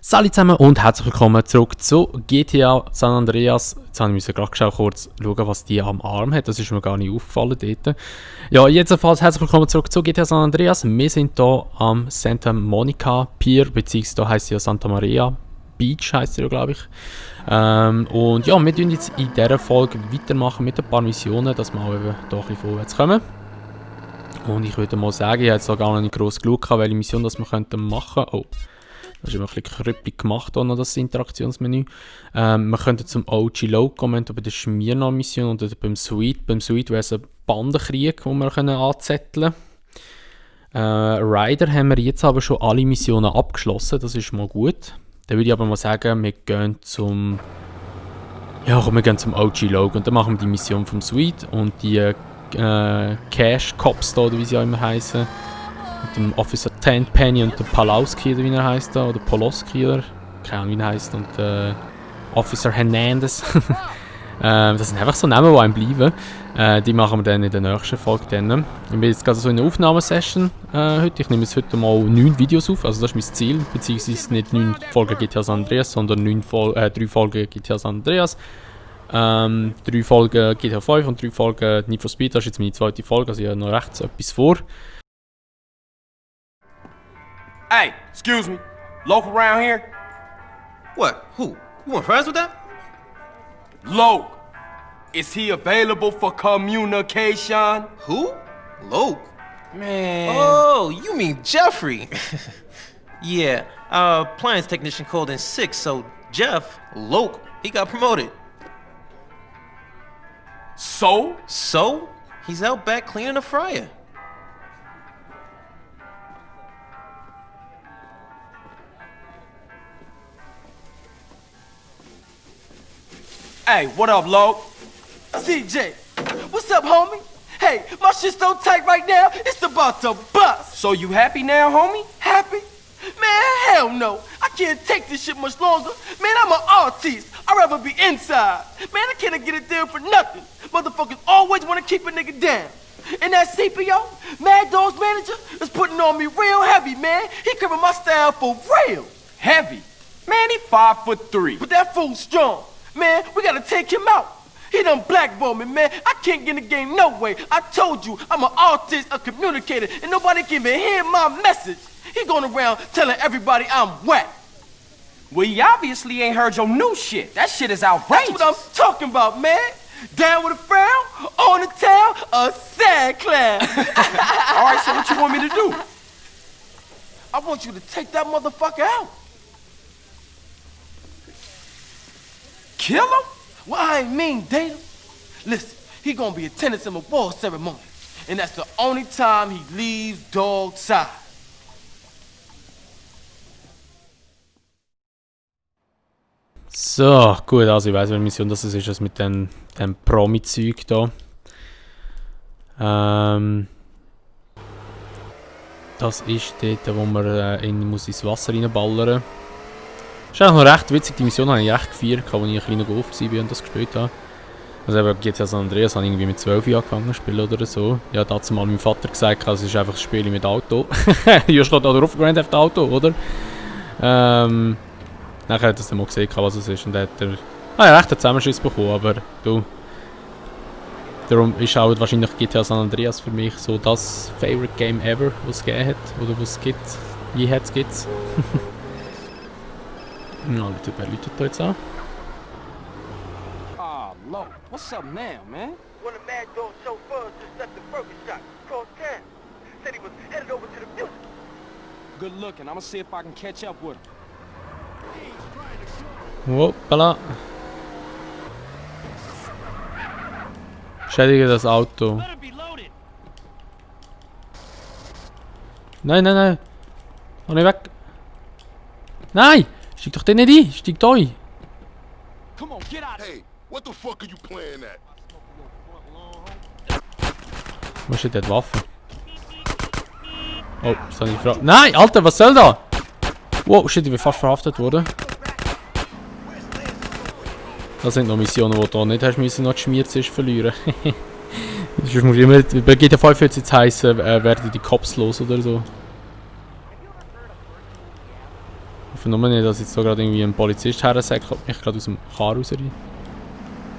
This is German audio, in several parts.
Salut zusammen und herzlich willkommen zurück zu GTA San Andreas. Jetzt habe ich gerade kurz schauen, was die am Arm hat. Das ist mir gar nicht aufgefallen dort. Ja, jedenfalls herzlich willkommen zurück zu GTA San Andreas. Wir sind hier am Santa Monica Pier, beziehungsweise hier heisst es ja Santa Maria Beach, heisst es ja, glaube ich. Und ja, wir tun jetzt in dieser Folge weitermachen mit ein paar Missionen, dass wir auch eben hier ein bisschen vorwärts kommen. Und ich würde mal sagen, ich habe jetzt auch gar nicht gross geschaut, welche Mission das wir machen könnten. Oh. Das ist immer ein bisschen krüppelig gemacht, auch noch das Interaktionsmenü. Wir könnten zum OG Low kommen, bei der Schmierna-Mission oder beim Suite. Beim Suite wäre es ein Bandenkrieg, den wir anzetteln können. Rider haben wir jetzt aber schon alle Missionen abgeschlossen, das ist mal gut. Dann würde ich aber mal sagen, wir gehen zum... Ja, komm, wir gehen zum OG Low und dann machen wir die Mission vom Suite und die Cash Cops da, oder wie sie auch immer heißen. Mit dem Officer Tenpenny und dem Palowski, oder wie er heisst da, oder Poloski, oder keine Ahnung, wie er heisst, und Officer Hernandez. Das sind einfach so Namen, die einem bleiben. Die machen wir dann in der nächsten Folge. Dann. Ich bin jetzt gerade so in einer Aufnahmesession heute. Ich nehme jetzt heute mal 9 Videos auf, also das ist mein Ziel, beziehungsweise nicht 9 Folgen GTA San Andreas, sondern 3 Folgen GTA San Andreas. 3 Folgen GTA 5 und 3 Folgen Need for Speed. Das ist jetzt meine zweite Folge, also ich habe noch recht etwas vor. Hey, excuse me. Local around here? What? Who? You want friends with that? Loke. Is he available for communication? Who? Loke. Man. Oh, you mean Jeffrey. Yeah, our appliance technician called in sick, so Jeff, Loke, he got promoted. So? So? He's out back cleaning the fryer. Hey, what up, Loke? CJ, what's up, homie? Hey, my shit's so tight right now, it's about to bust. So you happy now, homie? Happy? Man, hell no. I can't take this shit much longer. Man, I'm an artist. I'd rather be inside. Man, I can't get a deal for nothing. Motherfuckers always want to keep a nigga down. And that CPO, Mad Dog's manager, is putting on me real heavy, man. He cribbing my style for real. Heavy? Man, he 5'3". But that fool's strong. Man, we gotta take him out. He done blackballed me, man. I can't get in the game no way. I told you, I'm an artist, a communicator, and nobody can even hear my message. He going around telling everybody I'm whack. Well, he obviously ain't heard your new shit. That shit is outrageous. That's what I'm talking about, man. Down with a frown, on the town, a sad clown. All right, so what you want me to do? I want you to take that motherfucker out. Kill him? Well, I ain't mean date him. Listen, he gonna be attending some award ceremony. And that's the only time he leaves dog's side. So, gut, also ich weiss, welche Mission das ist, das mit dem Promi-Zeug da. Das ist dort, wo man muss ins Wasser reinballern. Das ist eigentlich noch recht witzig, die Mission habe ich recht gefeiert, als ich ein kleiner Golf war und das gespielt habe. Also eben GTA San Andreas habe ich irgendwie mit 12 Jahren angefangen zu spielen oder so. Ja, dazu mal meinem Vater gesagt, es ist einfach ein Spiel mit Auto. Hier steht auch drauf, Grand Theft Auto, oder? Nachher hat er dann mal gesehen, was es ist und dann hat er recht einen Zusammenschiss bekommen, aber du... Darum ist auch wahrscheinlich GTA San Andreas für mich so das Favorite Game ever, was es gegeben hat, oder was es gibt. Je hat es gibt's. Ja, wer läutet da jetzt an? Ah, Loke, what's up now, man? One of Mad Dog's chauffeurs just left the burger shop across town. Said he was headed over to the music. Good looking. I'ma see if I can catch up with him. Hoppala. Schädige das Auto. Nein, nein, nein. Geh nicht weg. Nein! Steig doch den nicht ein! Steig da ein! Come on, get out. Hey, what the fuck are you playing at? Wo ist denn die Waffe? Oh, das habe ich gefragt. Nein! Alter, was soll da? Wow, shit, ich bin fast verhaftet worden. Das sind noch Missionen, die du nicht hast müssen, noch geschmiert ist, verlieren. Sonst musst du immer, bei GTA 5 wird es jetzt heissen, werden die Cops los oder so. hoffe nur nicht, dass jetzt so gerade irgendwie ein Polizist hersägt, kommt mich gerade aus dem Car raus rein.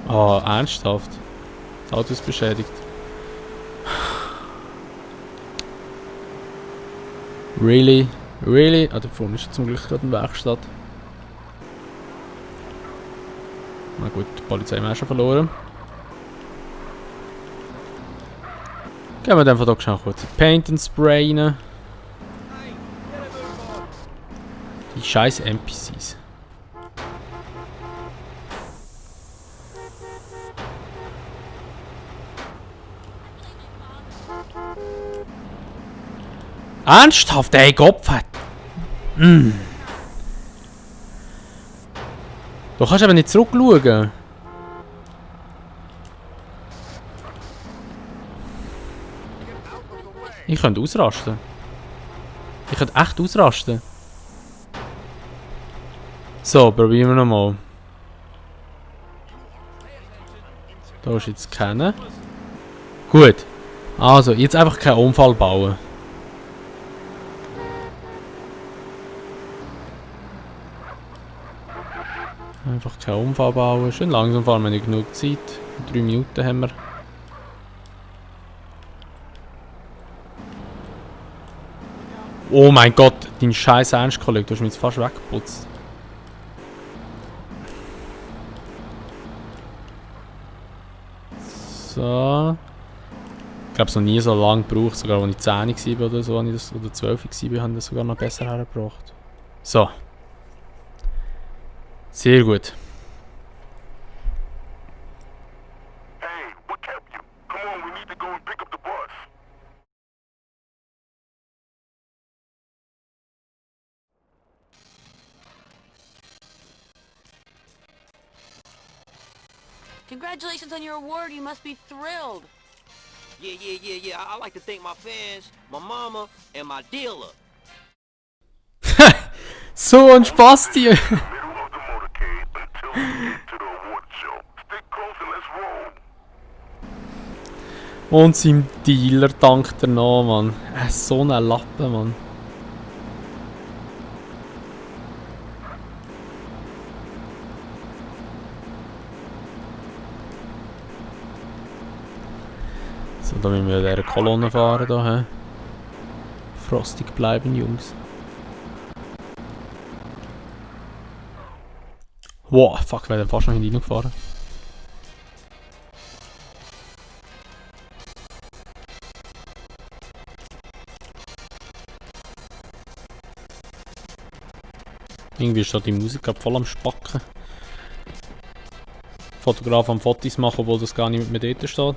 Ah, ernsthaft? Das Auto ist beschädigt. Really? Really? Ah, da vorne ist zum Glück gerade eine Werkstatt. Na gut, die Polizei haben wir auch schon verloren. Gehen wir dann von hier schnell kurz Paint and Spray rein. Die scheiß NPCs. Ernsthaft, ey, Kopf hat. Du kannst aber nicht zurückschauen. Ich könnte ausrasten. Ich könnte echt ausrasten. So, probieren wir nochmal. Da ist jetzt keiner. Gut. Also, jetzt einfach keinen Unfall bauen. Einfach keinen Unfall bauen. Schön langsam fahren wir nicht genug Zeit. 3 Minuten haben wir. Oh mein Gott, dein scheiß Ernst, Kollege, du hast mich jetzt fast weggeputzt. So. Ich glaube, es noch nie so lange gebraucht, sogar als ich 10 war oder so, oder 12 war, haben das sogar noch besser hergebracht. So. Sehr gut. Hey, what kept you? Come on, we need to go and pick up the bus. Congratulations on your award. You must be thrilled. Yeah. I like to thank my fans, my mama, and my dealer. So ein Spasti! Middle of the motorcade until we get to the award show. Stick close and let's roll. Und seinem Dealer dankt er noch, Mann. So ein Lappen, Mann. So, da müssen wir in dieser Kolonne fahren, da, hä? Frostig bleiben, Jungs. Wow, fuck, wir werden fast noch hineingefahren. Irgendwie ist da die Musik gerade voll am Spacken. Fotograf am Fotos machen, obwohl das gar nicht mit mir dort steht.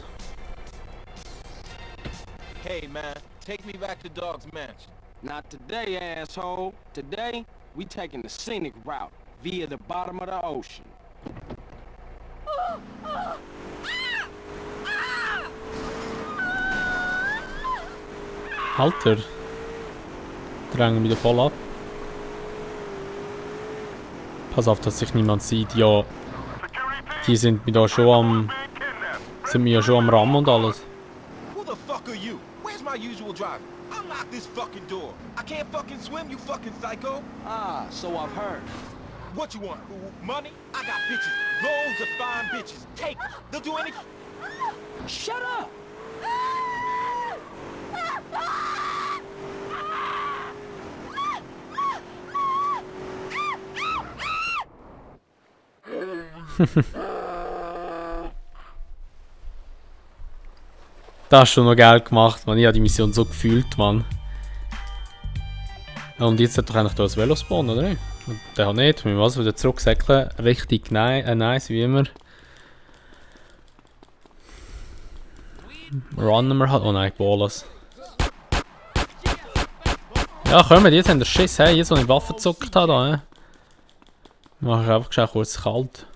Hey, man, take me back to Dog's Mansion. Not today, asshole. Today, we taking the scenic route via the bottom of the ocean. Alter. Drängen wieder voll ab. Pass auf, dass sich niemand sieht. Ja, die sind mir da schon am Rammen und alles. Who the fuck are you? Where's my usual driver? Unlock this fucking door. I can't fucking swim, you fucking psycho. Ah, so I've heard. What you want? Money? I got bitches. Loads of fine bitches. Take them. They'll do anything. Shut up! Das hast du noch geil gemacht, man. Ich habe die Mission so gefühlt, Mann. Und jetzt hat doch eigentlich da ein Velo spawnen, oder nicht? Der hat nicht. Wir müssen wieder zurücksäckeln. Richtig nice, wie immer. Runnen wir halt. Oh nein, Bolas. Ja, kommen wir, jetzt haben wir Schiss, hey, jetzt wo ich Waffen gezockt habe, da, mache ich einfach schnell kurz kalt.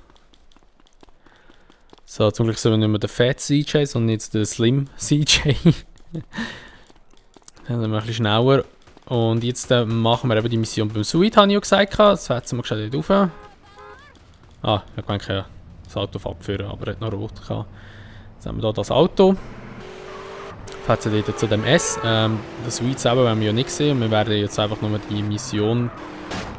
So, zum Glück sind wir nicht mehr der Fat CJ, sondern jetzt der Slim CJ. Dann sind wir ein bisschen schneller. Und jetzt machen wir eben die Mission beim Suite, habe ich ja gesagt. Das setzen wir schnell dort rauf. Ah, ich denke, das Auto abführen, aber er hat noch rot gehabt. Jetzt haben wir hier das Auto. Fetzen dort zu dem S. Das Suite selber werden wir ja nicht sehen. Wir werden jetzt einfach nur die Mission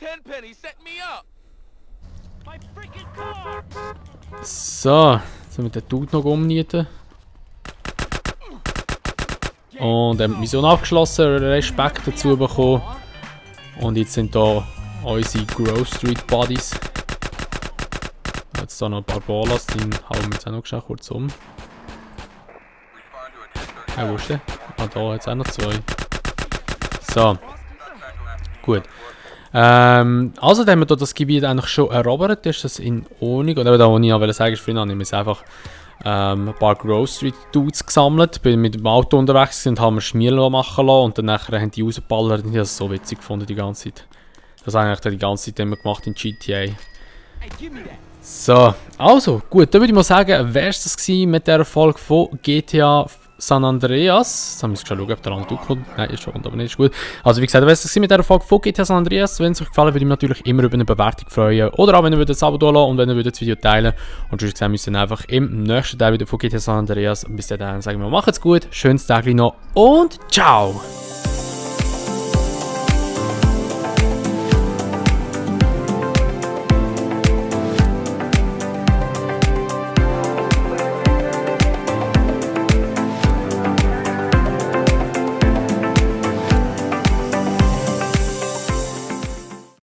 Tenpenny, set me up. So, jetzt haben wir den Dude noch umnieten. Und haben die Mission abgeschlossen, Respekt dazu bekommen. Und jetzt sind da unsere Grove Street Buddies. Jetzt da noch ein paar Ballas, die hauen wir jetzt auch noch schnell kurz um. Ja, wo ist der? Ah, da jetzt auch noch 2. So. Gut. Also, dann haben wir hier das Gebiet eigentlich schon erobert. Ist das in Ordnung? Oder da, wo ich noch sagen wollte, vorhin habe ich einfach ein paar Grove Street Dudes gesammelt. Bin mit dem Auto unterwegs und haben wir Schmiel machen lassen. Und dann nachher haben die rausgeballert. Und ich habe es so witzig gefunden die ganze Zeit. Das habe ich eigentlich die ganze Zeit immer gemacht in GTA. So, also, gut, dann würde ich mal sagen, wäre es das gewesen mit dieser Folge von GTA San Andreas. Jetzt haben wir schon schauen, ob der andere kommt. Nein, ist schon, aber nicht, ist gut. Also wie gesagt, wäre es das gewesen mit dieser Folge von GTA San Andreas. Wenn es euch gefallen würde ich mich natürlich immer über eine Bewertung freuen. Oder auch, wenn ihr das Abo da lasst und wenn ihr das Video teilen. Und sonst sehen wir uns dann einfach im nächsten Teil wieder von GTA San Andreas. Bis dahin sagen wir, macht's gut, schönes Tag noch und ciao!